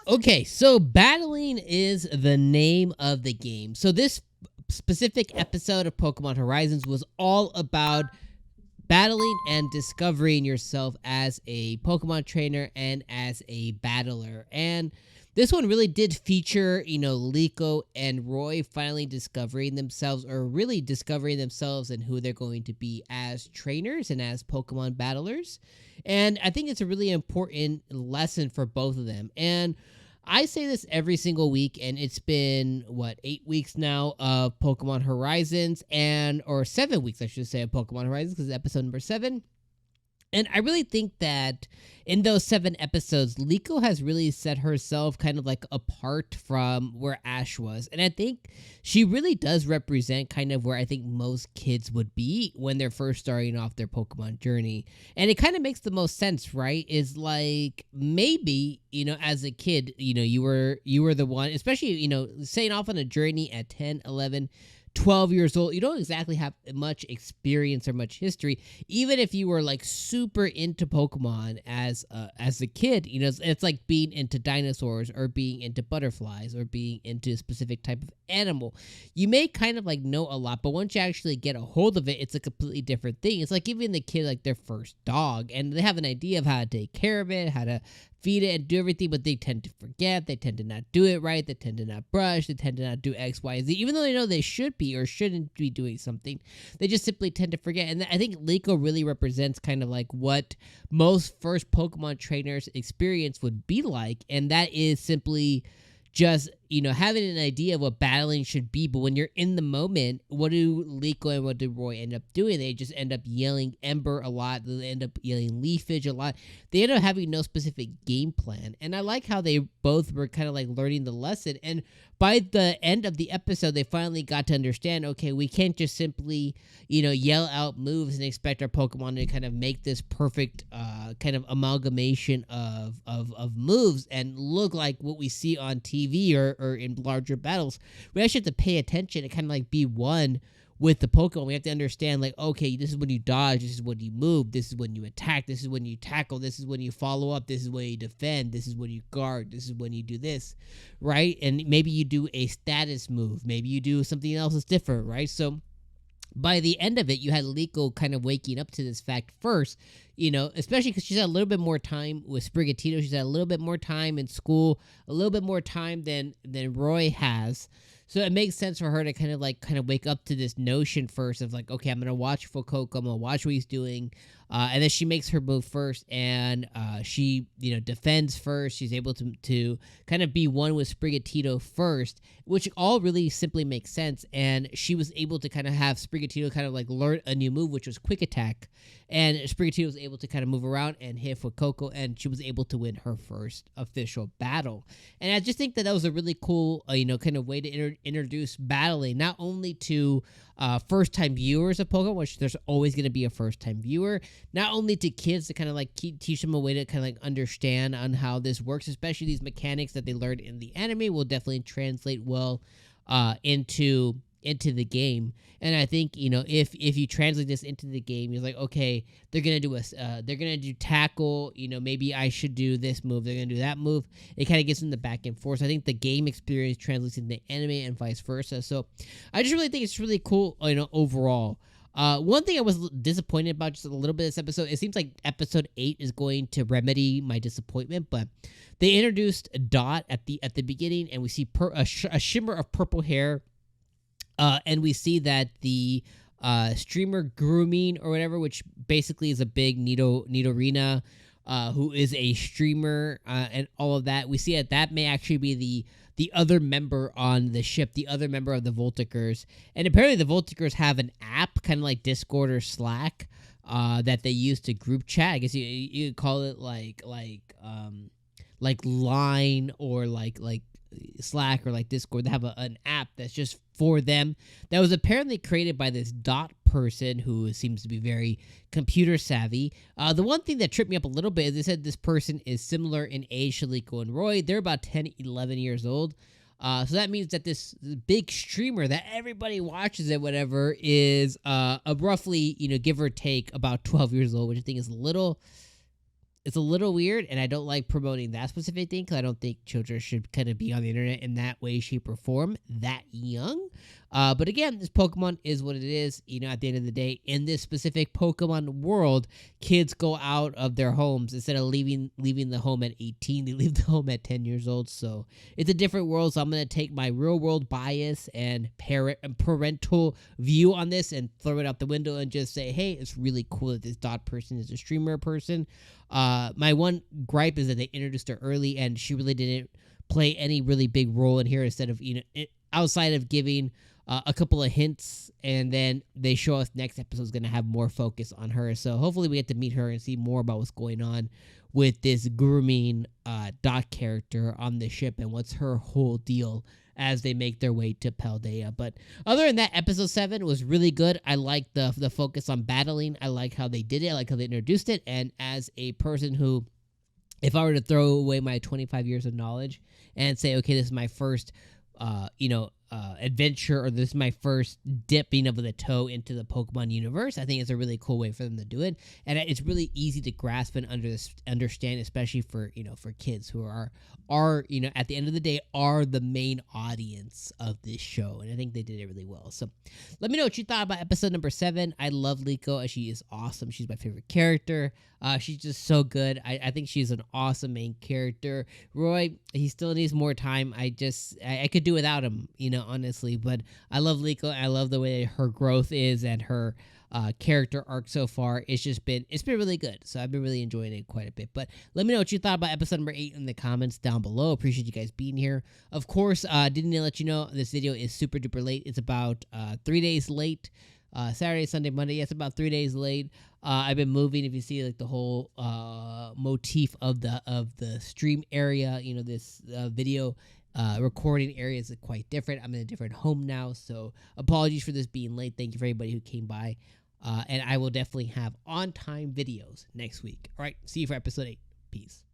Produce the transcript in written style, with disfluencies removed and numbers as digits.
Okay, so battling is the name of the game. So this specific episode of Pokemon Horizons was all about battling and discovering yourself as a Pokemon trainer and as a battler. And this one really did feature, Liko and Roy finally discovering themselves, or really discovering themselves and who they're going to be as trainers and as Pokemon battlers. And I think it's a really important lesson for both of them. And I say this every single week, and it's been, 8 weeks now of Pokemon Horizons, or 7 weeks, I should say, of Pokemon Horizons, because it's episode number 7. And I really think that in those 7 episodes, Liko has really set herself kind of like apart from where Ash was. And I think she really does represent kind of where I think most kids would be when they're first starting off their Pokemon journey. And it kind of makes the most sense, right? Is like maybe, as a kid, you were the one, especially, setting off on a journey at 10, 11, 12 years old, you don't exactly have much experience or much history. Even if you were like super into Pokemon as a kid, it's like being into dinosaurs or being into butterflies or being into a specific type of animal. You may kind of like know a lot, but once you actually get a hold of it, it's a completely different thing. It's like giving the kid like their first dog, and they have an idea of how to take care of it, how to feed it and do everything, but they tend to forget, they tend to not do it right, they tend to not brush, they tend to not do X, Y, Z, even though they know they should be or shouldn't be doing something. They just simply tend to forget. And I think Liko really represents kind of like what most first Pokemon trainers experience would be like, and that is simply just, having an idea of what battling should be. But when you're in the moment, what do Liko and what do Roy end up doing? They just end up yelling Ember a lot. They end up yelling Leafage a lot. They end up having no specific game plan. And I like how they both were kind of like learning the lesson. And by the end of the episode, they finally got to understand, okay, we can't just simply, yell out moves and expect our Pokemon to kind of make this perfect kind of amalgamation of moves and look like what we see on TV or in larger battles. We actually have to pay attention and kind of like be one with the Pokemon. We have to understand, like, okay, this is when you dodge, this is when you move, this is when you attack, this is when you tackle, this is when you follow up, this is when you defend, this is when you guard, this is when you do this, right? And maybe you do a status move, maybe you do something else that's different, right? So by the end of it, you had Liko kind of waking up to this fact first, especially because she's had a little bit more time with Sprigatito. She's had a little bit more time in school, a little bit more time than Roy has. So it makes sense for her to kind of wake up to this notion first of like, okay, I'm going to watch for Coco, I'm going to watch what he's doing. And then she makes her move first, and she, defends first. She's able to kind of be one with Sprigatito first, which all really simply makes sense. And she was able to kind of have Sprigatito kind of like learn a new move, which was Quick Attack. And Sprigatito was able to kind of move around and hit with Coco, and she was able to win her first official battle. And I just think that was a really cool, kind of way to introduce battling, not only to first-time viewers of Pokemon, which there's always going to be a first-time viewer, not only to kids to kind of like teach them a way to kind of like understand on how this works, especially these mechanics that they learned in the anime will definitely translate well into the game. And I think, if you translate this into the game, you're like, okay, they're gonna do tackle, maybe I should do this move, they're gonna do that move. It kind of gets in the back and forth. So I think the game experience translates into the anime and vice versa. So I just really think it's really cool, overall. One thing I was disappointed about just a little bit of this episode, it seems like episode 8 is going to remedy my disappointment, but they introduced Dot at the beginning, and we see a shimmer of purple hair. And we see that the streamer grooming or whatever, which basically is a big Nidorina, who is a streamer and all of that. We see that may actually be the other member on the ship, the other member of the Volticers. And apparently the Volticers have an app, kind of like Discord or Slack, that they use to group chat. I guess you could call it like Line or like Slack or like Discord. They have an app that's just for them that was apparently created by this Dot person who seems to be very computer savvy. The one thing that tripped me up a little bit is they said this person is similar in age to Liko and Roy. They're about 10, 11 years old. So that means that this big streamer that everybody watches it, whatever, is roughly, give or take about 12 years old, which I think is it's a little weird, and I don't like promoting that specific thing because I don't think children should kind of be on the internet in that way, shape, or form that young. But again, this Pokemon is what it is. At the end of the day, in this specific Pokemon world, kids go out of their homes instead of leaving the home at 18. They leave the home at 10 years old. So it's a different world. So I'm gonna take my real world bias and parental view on this and throw it out the window and just say, hey, it's really cool that this dot person is a streamer person. My one gripe is that they introduced her early and she really didn't play any really big role in here. Instead of outside of giving a couple of hints, and then they show us next episode is going to have more focus on her. So hopefully we get to meet her and see more about what's going on with this grooming dot character on the ship and what's her whole deal as they make their way to Paldea. But other than that, episode 7 was really good. I like the focus on battling. I like how they did it. I like how they introduced it. And as a person who, if I were to throw away my 25 years of knowledge and say, okay, this is my first adventure, or this is my first dipping of the toe into the Pokemon universe, I think it's a really cool way for them to do it, and it's really easy to grasp and understand, especially for kids who are at the end of the day are the main audience of this show, and I think they did it really well. So let me know what you thought about episode number 7. I love Liko. She is awesome. She's my favorite character. She's just so good. I think she's an awesome main character. Roy, he still needs more time. I could do without him, honestly. But I love Liko. I love the way her growth is and her character arc so far. It's been really good. So I've been really enjoying it quite a bit. But let me know what you thought about episode number 8 in the comments down below. Appreciate you guys being here. Of course, didn't let you know this video is super duper late. It's about 3 days late. Saturday, Sunday, Monday. Yeah, it's about 3 days late. I've been moving. If you see like the whole motif of the stream area, this video recording area is quite different. I'm in a different home now, so apologies for this being late. Thank you for everybody who came by, and I will definitely have on time videos next week. All right, see you for episode 8. Peace.